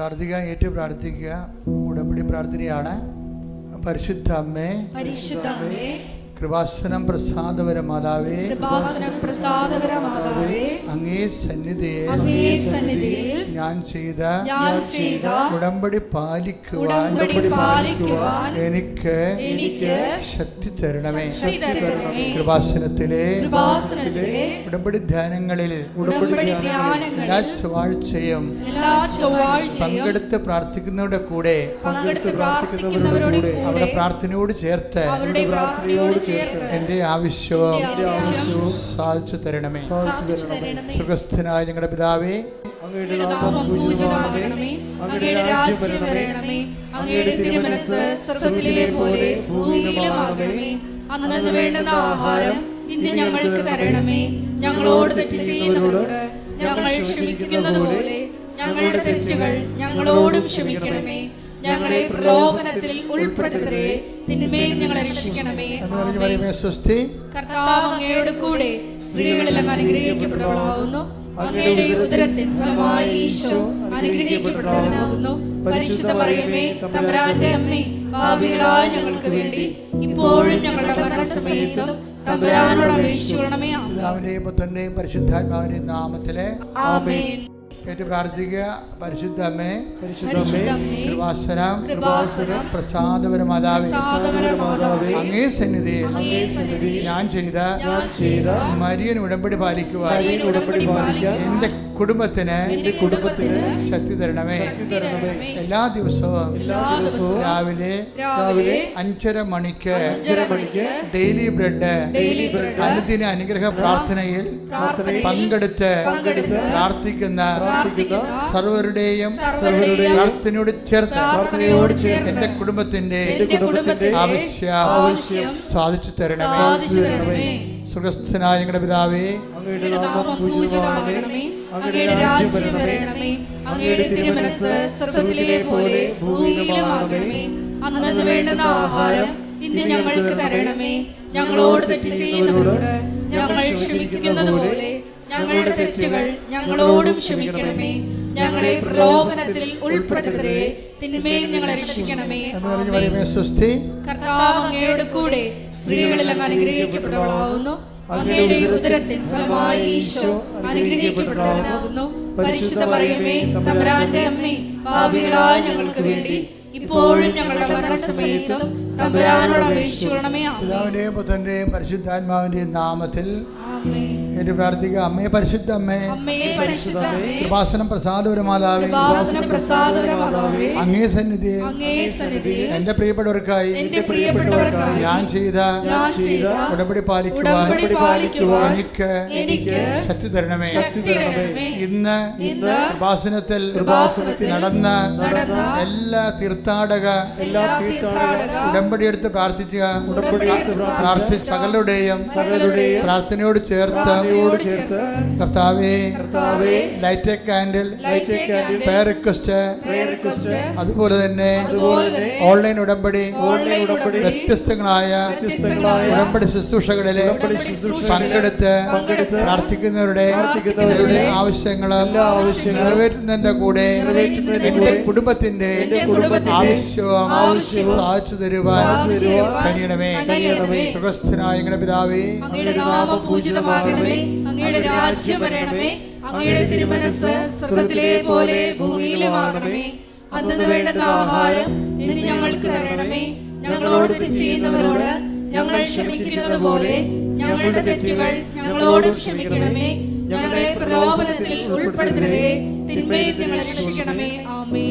പ്രാർത്ഥിക്കുക, ഏറ്റു പ്രാർത്ഥിക്കുക. ഉടമ്പടി പ്രാർത്ഥനയാണ്. പരിശുദ്ധ അമ്മേ, കൃപാസനം പ്രസാദപര മാതാവേ, അങ്ങേ സന്നിധിയിൽ ഞാൻ ചെയ്ത ഉടമ്പടി പാലിക്കുവാൻ എനിക്ക് ശക്തി തരണമേ. കൃപാസനത്തിലെ ഉടമ്പടി ധ്യാനങ്ങളിൽ എല്ലാ ചൊവ്വാഴ്ചയും പങ്കെടുത്ത് പ്രാർത്ഥിക്കുന്നവരുടെ കൂടെ അവരുടെ പ്രാർത്ഥനയോട് ചേർത്ത് എന്റെ ആവശ്യവും സാധിച്ചു തരണമേ. സുഖസ്ഥനായ ഞങ്ങളുടെ പിതാവേ, അങ്ങയുടെ നാമം പൂജിതമാകണമേ, അങ്ങയുടെ രാജ്യം വരണമേ, അങ്ങയുടെ തിരുമനസ്സ് സ്വർഗ്ഗത്തിലെ പോലെ ഭൂമിയിലുമാകണമേ. അന്നന്ന് വേണ്ടുന്ന ആഹാരം ഇന്ന് ഞങ്ങൾക്ക് തരണമേ. ഞങ്ങളോട് തെറ്റ് ചെയ്യുന്നവരോട് ഞങ്ങൾ ക്ഷമിക്കുന്നത് പോലെ ഞങ്ങളുടെ തെറ്റുകൾ ഞങ്ങളോടും ക്ഷമിക്കണമേ. ഞങ്ങളെ പ്രലോഭനത്തിൽ ഉൾപ്പെടുത്തരുതേ, തിന്മയിൽ ഞങ്ങളെ രക്ഷിക്കണമേ. കർത്താവ് അങ്ങയുടെ കൂടെ സ്ത്രീകളിൽ അങ്ങ് അനുഗ്രഹിക്കപ്പെട്ടവളാകുന്നു. അങ്ങയുടെ ഉദരത്തിൻ ഫലമായി ഈശോ അനുഗ്രഹിക്കപ്പെട്ടവനാകുന്നു. പരിശുദ്ധ മറിയമേ, തമ്പുരാന്റെ അമ്മേ, പാപികളായ ഞങ്ങൾക്ക് വേണ്ടി ഇപ്പോഴും ഞങ്ങളുടെ മരണസമയത്തും തമ്പുരാനോട് അപേക്ഷിക്കണമേ. പിതാവിന്റെയും പുത്രന്റെയും പരിശുദ്ധാത്മാവിന്റെയും നാമത്തിലെ ആമേൻ. ഏറ്റു പ്രാർത്ഥിക്കുക. പരിശുദ്ധ അമ്മേ, കൃപാസനം പ്രസാദപര മാതാവേ, അങ്ങേ സന്നിധിയിൽ ഞാൻ ചെയ്ത മരിയൻ ഉടമ്പടി പാലിക്കുവാൻ എന്റെ കുടുംബത്തിന് ശക്തി തരണമേ. എല്ലാ ദിവസവും രാവിലെ 5:30 മണിക്ക് ഡെയിലി ബ്രെഡ് അനുദിന അനുഗ്രഹ പ്രാർത്ഥനയിൽ പങ്കെടുത്ത് പ്രാർത്ഥിക്കുന്ന സർവരുടെയും പ്രാർത്ഥനയോട് ചേർത്ത് എന്റെ കുടുംബത്തിന്റെ ആവശ്യം സാധിച്ചു തരണമേ. സുഖസ്ഥനായ ഞങ്ങളുടെ പിതാവേ, അങ്ങയുടെ നാമം പൂജിതമാകണമേ, അങ്ങയുടെ രാജ്യം വരണമേ, അങ്ങയുടെ തിരുമനസ്സ് സ്വർഗ്ഗത്തിലെ പോലെ ഭൂമിയിലുമാകണമേ. അന്നന്ന് വേണ്ടുന്ന ആഹാരം ഇന്ന് ഞങ്ങൾക്ക് തരണമേ. ഞങ്ങളോട് തെറ്റ് ചെയ്യുന്നവരോട് ഞങ്ങൾ ക്ഷമിക്കുന്നത് പോലെ ഞങ്ങളുടെ തെറ്റുകൾ ഞങ്ങളോടും ക്ഷമിക്കണമേ. ഞങ്ങളെ പ്രലോഭനത്തിൽ ഉൾപ്പെടുത്തരുതേ, തിന്മയിൽ ഞങ്ങളെ രക്ഷിക്കണമേ. കർത്താവ് അങ്ങയുടെ കൂടെ സ്ത്രീകളിൽ അങ്ങ് അനുഗ്രഹിക്കപ്പെട്ടവളാകുന്നു. അങ്ങയുടെ ഉദരത്തിൻ ഫലമായി ഈശോ അനുഗ്രഹിക്കപ്പെട്ടവനാകുന്നു. പരിശുദ്ധ മറിയമേ, തമ്പുരാന്റെ അമ്മേ, പാപികളായ ഞങ്ങൾക്ക് വേണ്ടി ഇപ്പോഴും ഞങ്ങളുടെ മരണസമയത്തും തമ്പുരാനോട് അപേക്ഷിക്കണമേ. പിതാവിന്റെയും പുത്രന്റെയും പരിശുദ്ധാത്മാവിന്റെയും നാമത്തിൽ ഏറ്റു പ്രാർത്ഥിക്കുക. അമ്മേ, പരിശുദ്ധ അമ്മേ, കൃപാസനം പ്രസാദപര മാതാവേ, അങ്ങേ സന്നിധിയിൽ എന്റെ പ്രിയപ്പെട്ടവർക്കായി ഞാൻ ചെയ്ത ഉടമ്പടി പാലിക്കുവാൻ എനിക്ക് ശക്തി തരണമേ. ഇന്ന് കൃപാസനത്തിൽ നടന്ന എല്ലാ തീർത്ഥാടക ഉടമ്പടി എടുത്ത് പ്രാർത്ഥിച്ച സകലരുടെയും പ്രാർത്ഥനയോട് ചേർത്ത് കർത്താവേ, light a candle prayer request, അതുപോലെ തന്നെ ഓൺലൈൻ ഉടമ്പടി വ്യത്യസ്തങ്ങളായ ഉടമ്പടി ശുശ്രൂഷകളിലെ പങ്കെടുത്ത് പ്രാർത്ഥിക്കുന്നവരുടെ ആവശ്യങ്ങൾ നിറവേറ്റുന്നതിന്റെ കൂടെ എന്റെ കുടുംബത്തിന്റെ ആവശ്യവും സാധിച്ചു തരുവാൻ കഴിയണമേ. സുഖസ്ഥനായ ഞങ്ങളുടെ പിതാവേ, അങ്ങയുടെ നാമം പൂജിതമാകണമേ, അങ്ങയുടെ രാജ്യം വരണമേ, അങ്ങയുടെ തിരുമനസ്സ് സ്വർഗ്ഗത്തിലെ പോലെ ഭൂമിയിലുമാകണമേ. അന്നന്ന് വേണ്ടുന്ന ആഹാരം ഇന്ന് ഞങ്ങൾക്ക് തരണമേ. ഞങ്ങളോട് തെറ്റ് ചെയ്യുന്നവരോട് ഞങ്ങൾ ക്ഷമിക്കുന്നത് പോലെ ഞങ്ങളുടെ തെറ്റുകൾ ഞങ്ങളോടും ക്ഷമിക്കണമേ. ഞങ്ങളെ പ്രലോഭനത്തിൽ ഉൾപ്പെടുത്തരുതേ, തിന്മയിൽ ഞങ്ങളെ രക്ഷിക്കണമേ. ആമേൻ.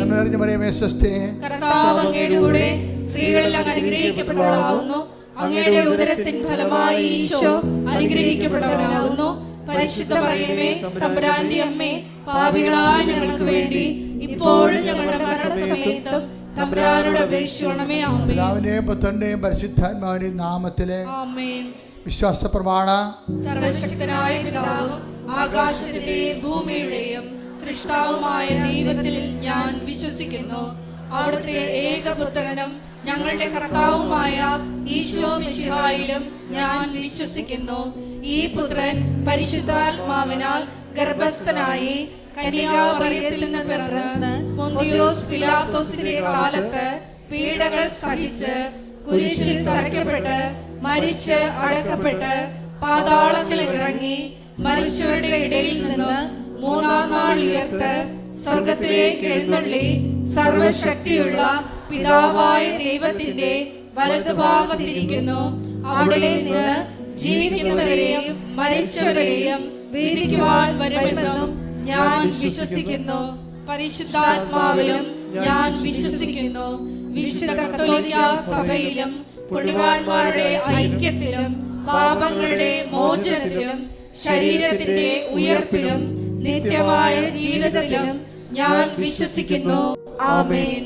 കർത്താവ് അങ്ങയുടെ കൂടെ സ്ത്രീകളിൽ അങ്ങ് അനുഗ്രഹിക്കപ്പെട്ടവളാകുന്നു. അങ്ങയുടെ ഉദരത്തിൻ ഫലമായി ഈശോ അനുഗ്രഹിക്കപ്പെട്ടവനാകുന്നു. പരിശുദ്ധ മറിയമേ, തമ്പുരാന്റെ അമ്മേ, പാപികളായ ഞങ്ങൾക്ക് വേണ്ടി ഇപ്പോഴും ഞങ്ങളുടെ മരണസമയത്തും തമ്പുരാനോട് അപേക്ഷിക്കണമേ. ആമേൻ. പിതാവിന്റെയും പുത്രന്റെയും പരിശുദ്ധാത്മാവിന്റെയും നാമത്തിലെ ആമേൻ. വിശ്വാസ പ്രമാണ. സർവശക്തനായ പിതാവും ആകാശത്തിന്റെയും ഭൂമിയുടെയും സൃഷ്ടാവുമായ ദൈവത്തിൽ ഞാൻ വിശ്വസിക്കുന്നു. അവിടുത്തെ ഏകപുത്രനും ഞങ്ങളുടെ കർത്താവുമായ ഈശോ മിശിഹായിലും ഞാൻ വിശ്വസിക്കുന്നു. ഈ പുത്രൻ പരിശുദ്ധാത്മാവിനാൽ ഗർഭസ്ഥനായി കന്യാമറിയത്തിൽ നിന്ന് പിറന്ന് പൊന്തിയോസ് പിലാത്തോസിന്റെ കാലത്ത് പീഡകൾ സഹിച്ച് കുരിശിൽ തറയ്ക്കപ്പെട്ട് മരിച്ച് അടക്കപ്പെട്ട് പാതാളങ്ങളിൽ ഇറങ്ങി മരിച്ചവരുടെ ഇടയിൽ നിന്ന് മൂന്നാം നാൾ ഉയർത്ത് സ്വർഗത്തിലേക്ക് എഴുന്നള്ളി സർവശക്തിയുള്ള പിതാവായ ദൈവത്തിന്റെ വലതുഭാഗത്തിരിക്കുന്നു. അവിടെ നിന്ന് ജീവിക്കുന്നവരെയും മരിച്ചവരെയും വിധിക്കുവാൻ വരുമെന്നും ഞാൻ വിശ്വസിക്കുന്നു. പരിശുദ്ധാത്മാവിലും ഞാൻ വിശ്വസിക്കുന്നു. വിശുദ്ധ കത്തോലിക്ക സഭയിലും പുണ്യവാന്മാരുടെ ഐക്യത്തിലും പാപങ്ങളുടെ മോചനത്തിലും ശരീരത്തിന്റെ ഉയർപ്പിലും നിത്യമായ ജീവിതത്തിലും ഞാൻ വിശ്വസിക്കുന്നു. ആമേൻ.